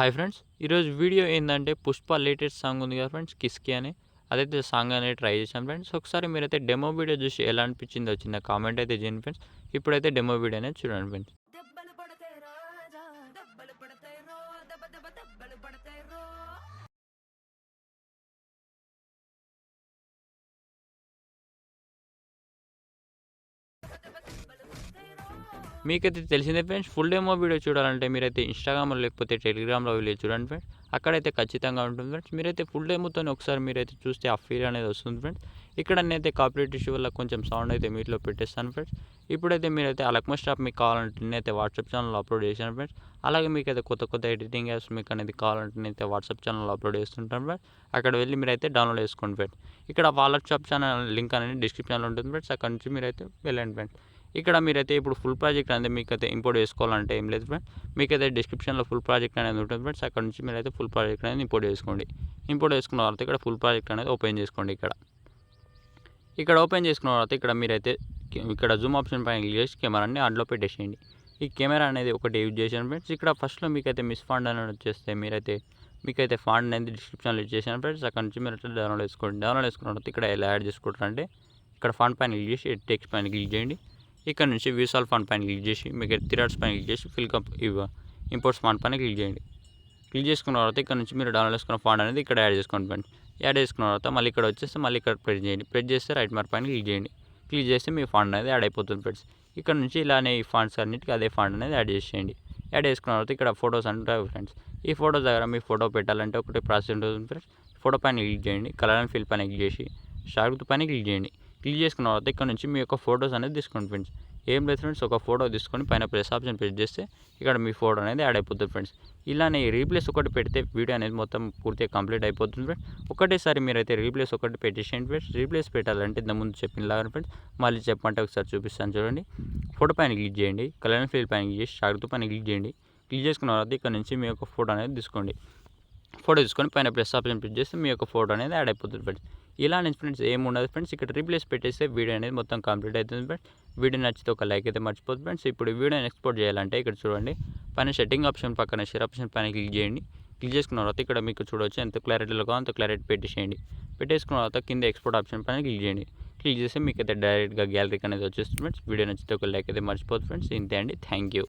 Hi friends, ఈరోజు video ఏంటంటే Pushpa latest song ఉంది కదా ఫ్రెండ్స్, కిస్కి అని. అదైతే సాంగ్ అనేది ట్రై చేశాను ఫ్రెండ్స్. ఒకసారి మీరైతే డెమో వీడియో చూసి ఎలా అనిపించిందో చిన్న కామెంట్ అయితే చేయండి ఫ్రెండ్స్. ఇప్పుడైతే డెమో వీడియో అనేది చూడండి ఫ్రెండ్స్. మీకైతే తెలిసిందే ఫ్రెండ్స్, ఫుల్ డెమో వీడియో చూడాలంటే మీరైతే ఇన్స్టాగ్రామ్లో లేకపోతే టెలిగ్రామ్లో వెళ్ళి చూడండి ఫ్రెండ్స్. అక్కడైతే ఖచ్చితంగా ఉంటుంది ఫ్రెండ్స్. మీరైతే ఫుల్ డెమోతో ఒకసారి మీరైతే చూస్తే ఆ ఫీల్ అనేది వస్తుంది ఫ్రెండ్స్. ఇక్కడ నేనైతే కాపీరైట్ ఇష్యూ వల్ల కొంచెం సౌండ్ అయితే మీట్లో పెట్టేస్తాను ఫ్రెండ్స్. ఇప్పుడైతే మీరైతే అలక్మా స్టాప్ మీకు కావాలంటే నేనైతే వాట్సాప్ ఛానల్లో అప్లోడ్ చేశాను ఫ్రెండ్స్. అలాగే మీకైతే కొత్త ఎడిటింగ్ యాప్స్ మీకు అనేది కావాలంటే నేనైతే వాట్సాప్ ఛానల్లో అప్లోడ్ చేస్తుంటాను ఫ్రెండ్స్. అక్కడ వెళ్ళి మీరైతే డౌన్లోడ్ చేసుకోండి ఫ్రెండ్స్. ఇక్కడ వాట్సాప్ ఛానల్ లింక్ అనేది డిస్క్రిప్షన్లో ఉంటుంది ఫ్రెండ్స్. అక్కడ నుంచి మీరైతే వెళ్ళండి ఫ్రెండ్స్. ఇక్కడ మీరైతే ఇప్పుడు ఫుల్ ప్రాజెక్ట్ అనేది మీకైతే ఇంపోర్ట్ చేసుకోవాలంటే ఏం లేదు ఫ్రెండ్స్. మీకైతే డిస్క్రిప్షన్లో ఫుల్ ప్రాజెక్ట్ అనేది ఉంటుంది ఫ్రెండ్స్. అక్కడ నుంచి మీరైతే ఫుల్ ప్రాజెక్ట్ అనేది ఇంపోర్ట్ చేసుకోండి. ఇంపోర్ట్ చేసుకున్న తర్వాత ఇక్కడ ఫుల్ ప్రాజెక్ట్ అనేది ఓపెన్ చేసుకోండి. ఇక్కడ ఓపెన్ చేసుకున్న తర్వాత ఇక్కడ మీరైతే ఇక్కడ జూమ్ ఆప్షన్ పైన క్లిక్ చేసి కెమెరాని ఆన్లో పెట్టేసేయండి. ఈ కెమెరా అనేది ఒకటి యూజ్ చేశాను ఫ్రెండ్స్. ఇక్కడ ఫస్ట్లో మీకైతే మిస్ ఫాండ్ అనేది వచ్చేస్తే మీకైతే ఫాండ్ అనేది డిస్క్రిప్షన్లో ఇచ్చేసాను ఫ్రెండ్స్. అక్కడ నుంచి మీరు డౌన్లోడ్ చేసుకోండి. డౌన్లోడ్ చేసుకున్న తర్వాత ఇక్కడ ఎలా యాడ్ చేసుకుంటారంటే ఇక్కడ ఫాండ్ పైన క్లిక్ చేసి టెక్స్ట్ పైన క్లిక్ చేయండి. ఇక్కడ నుంచి వ్యూసాల్ ఫాండ్ పైన క్లిక్ చేసి మీకు 3 డాట్స్ పైన క్లిక్ చేసి ఇంపోర్ట్స్ ఫాండ్ పైన క్లిక్ చేయండి. క్లిక్ చేసుకున్న తర్వాత ఇక్కడ నుంచి మీరు డౌన్లోడ్ చేసుకున్న ఫాండ్ అనేది ఇక్కడ యాడ్ చేసుకోండి ఫ్రెండ్స్. యాడ్ చేసుకున్న తర్వాత మళ్ళీ ఇక్కడ వచ్చేస్తే మళ్ళీ ఇక్కడ ప్రెస్ చేయండి. ప్రెస్ చేస్తే రైట్ మార్క్ పైన క్లిక్ చేయండి. క్లిక్ చేస్తే మీ ఫాండ్ అనేది యాడ్ అయిపోతుంది ఫ్రెండ్స్. ఇక్కడ నుంచి ఇలానే ఈ ఫాండ్స్ అన్నిటికీ అదే ఫాండ్ అనేది యాడ్ చేసేయండి. యాడ్ చేసుకున్న తర్వాత ఇక్కడ ఫొటోస్ ఉంటాయి ఫ్రెండ్స్. ఈ ఫోటోస్ దగ్గర మీ ఫోటో పెట్టాలంటే ఒకటి ప్రాసెస్ ఉంటుంది ఫ్రెండ్స్. ఫోటో పైన క్లిక్ చేయండి. కలర్ అండ్ ఫిల్ పైన క్లిక్ చేసి షార్ట్ పైన క్లిక్ చేయండి. క్లిక్ చేసుకున్న తర్వాత ఇక్కడ నుంచి మీ యొక్క ఫోటోస్ అనేది తీసుకోండి ఫ్రెండ్స్. ఏం లేదు ఫ్రెండ్స్, ఒక ఫోటో తీసుకొని పైన ప్లస్ ఆప్షన్ ప్రెస్ చేస్తే ఇక్కడ మీ ఫోటో అనేది యాడ్ అయిపోతుంది ఫ్రెండ్స్. ఇలానే రీప్లేస్ ఒకటి పెడితే వీడియో అనేది మొత్తం పూర్తిగా కంప్లీట్ అయిపోతుంది ఫ్రెండ్స్. ఒకటేసారి మీరైతే రీప్లేస్ ఒకటి పెట్టేసేయండి ఫ్రెండ్స్. రీప్లేస్ పెట్టాలంటే ఇంతకుముందు చెప్పినలాగా ఫ్రెండ్స్ మళ్ళీ చెప్పంటే ఒకసారి చూపిస్తాను చూడండి. ఫోటో పైన క్లిక్ చేయండి. కలర్ అండ్ ఫిల్ పైన క్లిక్ చేసి షార్ట్ పైన క్లిక్ చేయండి. క్లిక్ చేసుకున్న తర్వాత ఇక్కడ నుంచి మీ యొక్క ఫోటో అనేది తీసుకోండి. ఫోటో తీసుకొని పైన ప్లస్ ఆప్షన్ ప్రెస్ చేస్తే మీ యొక్క ఫోటో అనేది యాడ్ అయిపోతుంది ఫ్రెండ్స్. ఇలా నుంచి ఫ్రెండ్స్ ఏమి ఉండదు ఫ్రెండ్స్. ఇక్కడ రీప్లేస్ పెట్టేస్తే వీడియో అనేది మొత్తం కంప్లీట్ అవుతుంది ఫ్రెండ్స్. వీడియో నచ్చితే ఒక లైక్ అయితే మర్చిపోతుంది ఫ్రెండ్స్. ఇప్పుడు వీడియోని ఎక్స్పోర్ట్ చేయాలంటే ఇక్కడ చూడండి, పైన సెట్టింగ్ ఆప్షన్ పక్కన షేర్ ఆప్షన్ పైన క్లిక్ చేయండి. క్లిక్ చేసుకున్న తర్వాత ఇక్కడ మీకు చూడవచ్చు ఎంత క్లారిటీలో కావాలో అంత క్లారిటీ పెట్టేసేయండి. పెట్టేసుకున్న తర్వాత కింద ఎక్స్పోర్ట్ ఆప్షన్ పైన క్లిక్ చేయండి. క్లిక్ చేస్తే మీకు అయితే డైరెక్ట్గా గ్యాలరీకి అనేది వచ్చేస్తుంది ఫ్రెండ్స్. వీడియో నచ్చితే ఒక లైక్ అయితే మర్చిపోతుంది ఫ్రెండ్స్. ఇంతే అండి, థ్యాంక్ యూ.